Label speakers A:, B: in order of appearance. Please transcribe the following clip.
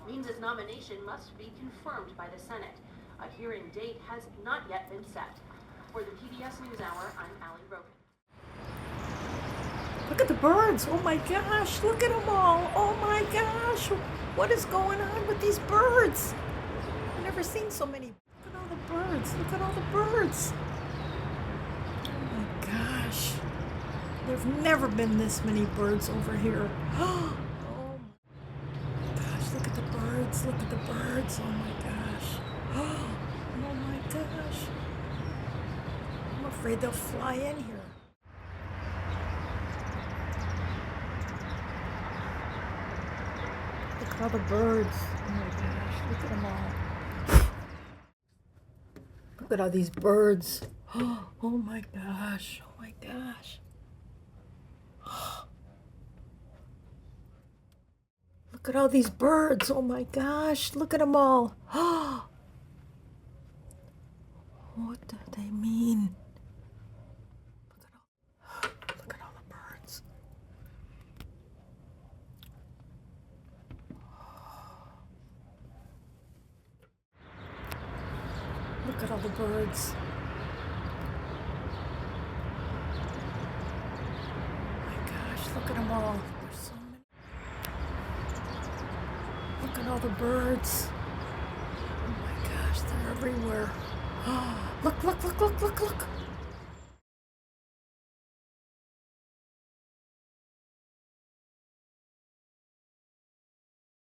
A: means his nomination must be confirmed by the Senate. A hearing date has not yet been set. For the PBS NewsHour, I'm Allie Rogan.
B: Look at the birds. Oh my gosh, look at them all. Oh my gosh, what is going on with these birds? I've never seen so many. Look at all the birds. Look at all the birds. Oh my gosh. There've never been this many birds over here. Oh my gosh, look at the birds. Look at the birds. Oh my gosh. Oh my gosh. I'm afraid they'll fly in here. Look at all the birds. Oh my gosh, look at them all. Look at all these birds. Oh my gosh, oh my gosh. Look at all these birds. Oh my gosh, look at them all. What do they mean? Look at all the birds. Look at all the birds. Oh my gosh, look at them all. There's so many. Look at all the birds. Oh my gosh, they're everywhere. Look, look, look, look, look, look.